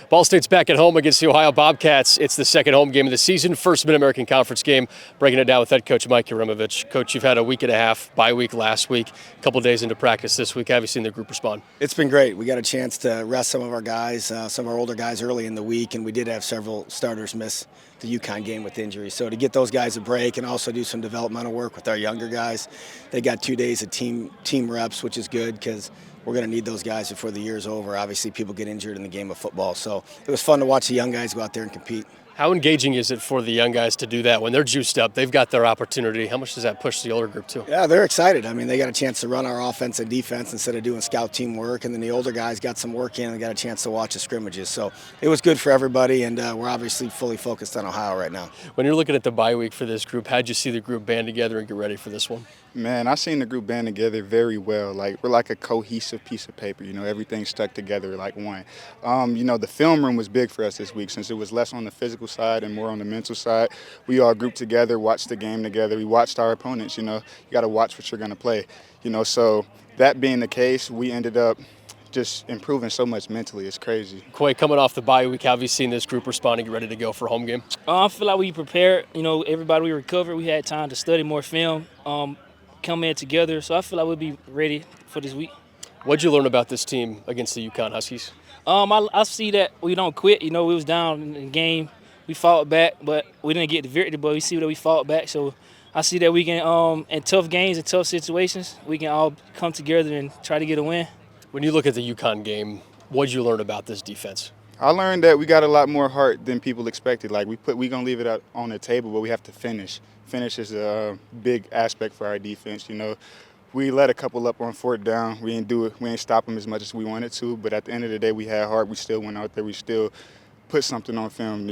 Ball State's back at home against the Ohio Bobcats. It's the second home game of the season, first Mid-American Conference game. Breaking it down with head coach Mike Uremovich. Coach, you've had a week and a half, bye week last week, a couple days into practice this week. How have you seen the group respond? It's been great. We got a chance to rest some of our guys, some of our older guys early in the week, and we did have several starters miss the UConn game with injuries. So to get those guys a break and also do some developmental work with our younger guys, they got 2 days of team reps, which is good because we're going to need those guys before the year's over. Obviously, people get injured in the game of football. So it was fun to watch the young guys go out there and compete. How engaging is it for the young guys to do that? When they're juiced up, they've got their opportunity. How much does that push the older group too? Yeah, they're excited. I mean, they got a chance to run our offense and defense instead of doing scout team work. And then the older guys got some work in and got a chance to watch the scrimmages. So it was good for everybody, and we're obviously fully focused on Ohio right now. When you're looking at the bye week for this group, how'd you see the group band together and get ready for this one? Man, I've seen the group band together very well. Like, we're like a cohesive piece of paper. You know, everything's stuck together like one. The film room was big for us this week since it was less on the physical side and more on the mental side. We all grouped together, watched the game together. We watched our opponents. You got to watch what you're going to play. So that being the case, we ended up just improving so much mentally. It's crazy. Quay, coming off the bye week, how have you seen this group responding, ready to go for home game? I feel like we prepared. Everybody we recovered. We had time to study more film. Come in together, so I feel like we'll be ready for this week. What'd you learn about this team against the UConn Huskies? I see that we don't quit. We was down in the game, we fought back, but we didn't get the victory. But we see that we fought back, so I see that we can, in tough games and tough situations, we can all come together and try to get a win. When you look at the UConn game, what'd you learn about this defense? I learned that we got a lot more heart than people expected. Like, we gonna leave it out on the table, but we have to finish. Finish is a big aspect for our defense. We let a couple up on fourth down. We didn't do it. We didn't stop them as much as we wanted to. But at the end of the day, we had heart. We still went out there. We still put something on film.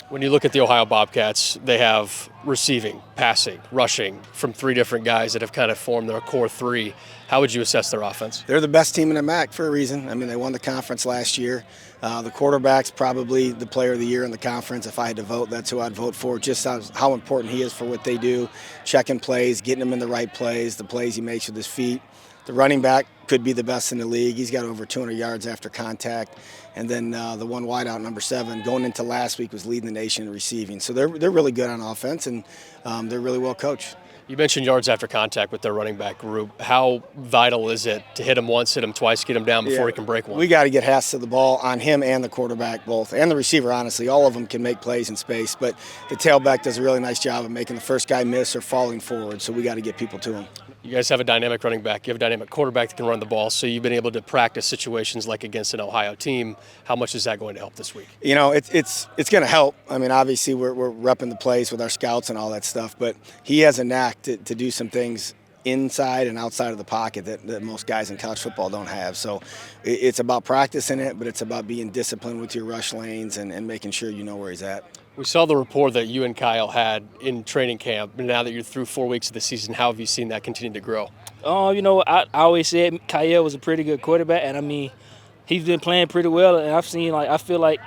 When you look at the Ohio Bobcats, they have receiving, passing, rushing from three different guys that have kind of formed their core three. How would you assess their offense? They're the best team in the MAC for a reason. I mean, they won the conference last year. The quarterback's probably the player of the year in the conference. If I had to vote, that's who I'd vote for. Just how important he is for what they do, checking plays, getting them in the right plays, the plays he makes with his feet. The running back could be the best in the league. He's got over 200 yards after contact. And then the one wideout, number 7, going into last week was leading the nation in receiving. So they're really good on offense, and they're really well coached. You mentioned yards after contact with their running back group. How vital is it to hit him once, hit him twice, get him down before he can break one? We got to get Hess to the ball on him and the quarterback both, and the receiver, honestly. All of them can make plays in space, but the tailback does a really nice job of making the first guy miss or falling forward, so we got to get people to him. You guys have a dynamic running back. You have a dynamic quarterback that can run the ball, so you've been able to practice situations like against an Ohio team. How much is that going to help this week? It's going to help. I mean, obviously we're repping the plays with our scouts and all that stuff, but he has a knack to do some things inside and outside of the pocket that most guys in college football don't have. So it's about practicing it, but it's about being disciplined with your rush lanes and making sure you know where he's at. We saw the rapport that you and Kyle had in training camp. Now that you're through 4 weeks of the season, how have you seen that continue to grow? I always said Kyle was a pretty good quarterback, and I mean, he's been playing pretty well. And I feel like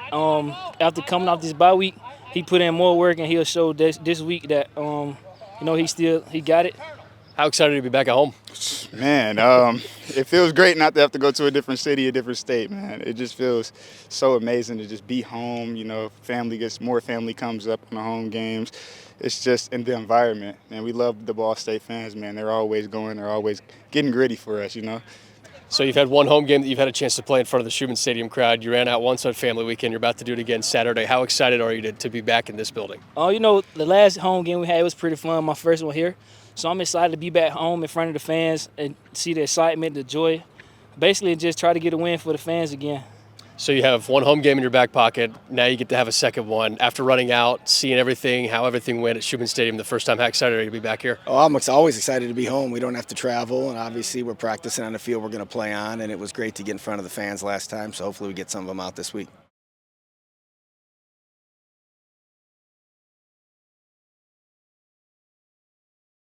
after coming off this bye week, he put in more work, and he'll show this week that he got it. How excited to be back at home? Man, it feels great not to have to go to a different city, a different state, man. It just feels so amazing to just be home. More family comes up in the home games. It's just in the environment, and we love the Ball State fans, man. They're always going, they're always getting gritty for us, So you've had one home game that you've had a chance to play in front of the Schumann Stadium crowd. You ran out once on family weekend. You're about to do it again Saturday. How excited are you to be back in this building? The last home game we had, it was pretty fun, my first one here. So I'm excited to be back home in front of the fans and see the excitement, the joy. Basically, just try to get a win for the fans again. So you have one home game in your back pocket. Now you get to have a second one. After running out, seeing everything, how everything went at Schumann Stadium the first time, how excited are you to be back here? Oh, I'm always excited to be home. We don't have to travel, and obviously we're practicing on the field we're going to play on, and it was great to get in front of the fans last time, so hopefully we get some of them out this week.